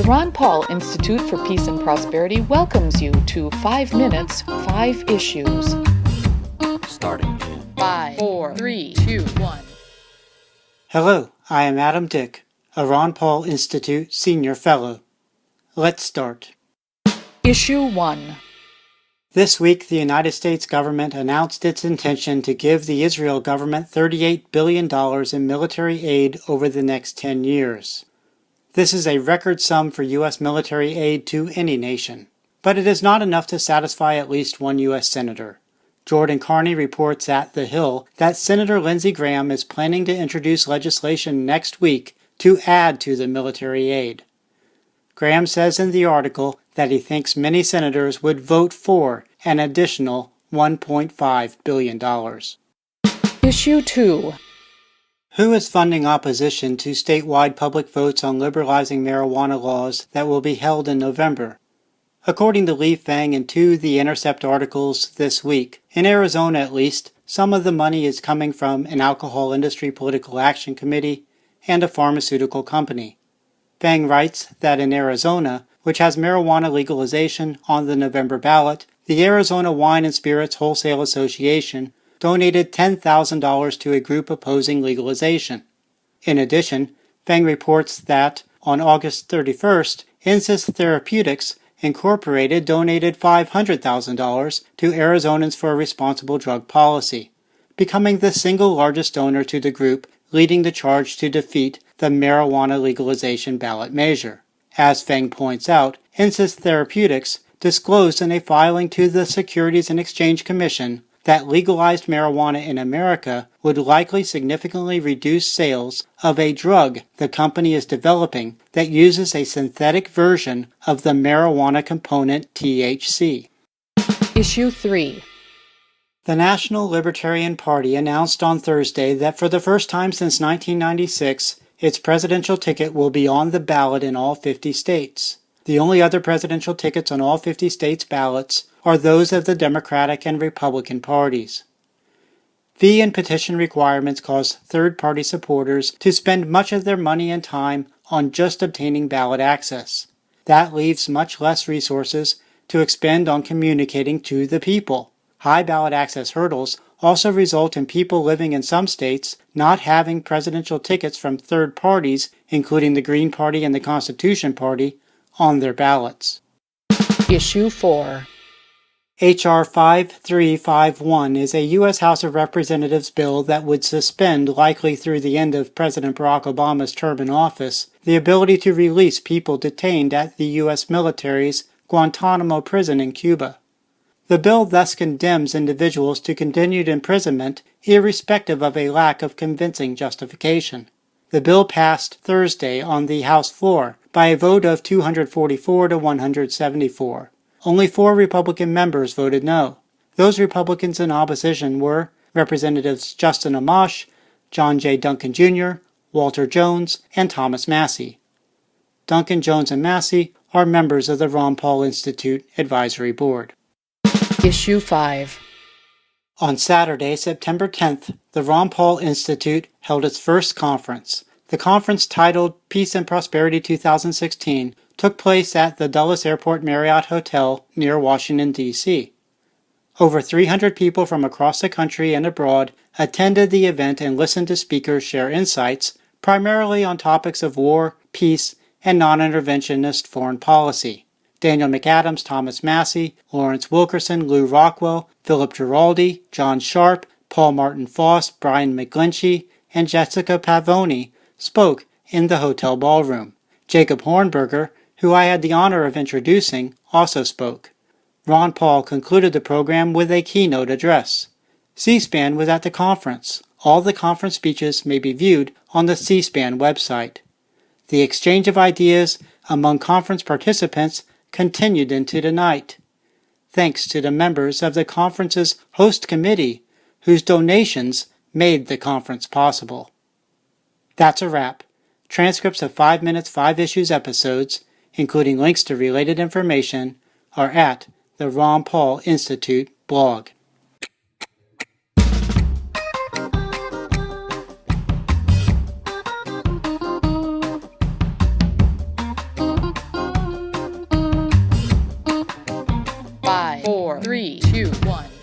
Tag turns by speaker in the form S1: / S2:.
S1: Ron Paul Institute for Peace and Prosperity welcomes you to 5 Minutes, 5 Issues.
S2: Starting in
S1: 5, 4, 3, 2, 1.
S3: Hello, I am Adam Dick, a Ron Paul Institute Senior Fellow. Let's start.
S1: Issue 1.
S3: This week, the United States government announced its intention to give the Israel government $38 billion in military aid over the next 10 years. This is a record sum for U.S. military aid to any nation, but it is not enough to satisfy at least one U.S. Senator. Jordan Carney reports at The Hill that Senator Lindsey Graham is planning to introduce legislation next week to add to the military aid. Graham says in the article that he thinks many senators would vote for an additional $1.5 billion.
S1: Issue 2.
S3: Who is funding opposition to statewide public votes on liberalizing marijuana laws that will be held in November? According to Lee Fang and two The Intercept articles this week, in Arizona at least, some of the money is coming from an alcohol industry political action committee and a pharmaceutical company. Fang writes that in Arizona, which has marijuana legalization on the November ballot, the Arizona Wine and Spirits Wholesale Association donated $10,000 to a group opposing legalization. In addition, Fang reports that on August 31st, Insys Therapeutics Incorporated donated $500,000 to Arizonans for a Responsible Drug Policy, becoming the single largest donor to the group leading the charge to defeat the marijuana legalization ballot measure. As Fang points out, Insys Therapeutics disclosed in a filing to the Securities and Exchange Commission that legalized marijuana in America would likely significantly reduce sales of a drug the company is developing that uses a synthetic version of the marijuana component THC.
S1: Issue 3.
S3: The National Libertarian Party announced on Thursday that for the first time since 1996, its presidential ticket will be on the ballot in all 50 states. The only other presidential tickets on all 50 states' ballots are those of the Democratic and Republican parties. Fee and petition requirements cause third-party supporters to spend much of their money and time on just obtaining ballot access. That leaves much less resources to expend on communicating to the people. High ballot access hurdles also result in people living in some states not having presidential tickets from third parties, including the Green Party and the Constitution Party, on their ballots.
S1: Issue 4.
S3: H.R. 5351 is a U.S. House of Representatives bill that would suspend, likely through the end of President Barack Obama's term in office, the ability to release people detained at the U.S. military's Guantanamo prison in Cuba. The bill thus condemns individuals to continued imprisonment irrespective of a lack of convincing justification. The bill passed Thursday on the House floor by a vote of 244 to 174. Only 4 Republican members voted no. Those Republicans in opposition were Representatives Justin Amash, John J. Duncan Jr., Walter Jones, and Thomas Massie. Duncan, Jones, and Massie are members of the Ron Paul Institute Advisory Board.
S1: Issue 5.
S3: On Saturday, September 10th, the Ron Paul Institute held its first conference. The conference, titled Peace and Prosperity 2016, took place at the Dulles Airport Marriott Hotel near Washington, D.C. Over 300 people from across the country and abroad attended the event and listened to speakers share insights, primarily on topics of war, peace, and non-interventionist foreign policy. Daniel McAdams, Thomas Massie, Lawrence Wilkerson, Lou Rockwell, Philip Giraldi, John Sharp, Paul Martin Foss, Brian McGlinchey, and Jessica Pavoni spoke in the hotel ballroom. Jacob Hornberger, who I had the honor of introducing, also spoke. Ron Paul concluded the program with a keynote address. C-SPAN was at the conference. All the conference speeches may be viewed on the C-SPAN website. The exchange of ideas among conference participants continued into the night, thanks to the members of the conference's host committee, whose donations made the conference possible. That's a wrap. Transcripts of 5 Minutes, 5 Issues episodes, including links to related information, are at the Ron Paul Institute blog.
S1: 5, 4, 3, 2, 1.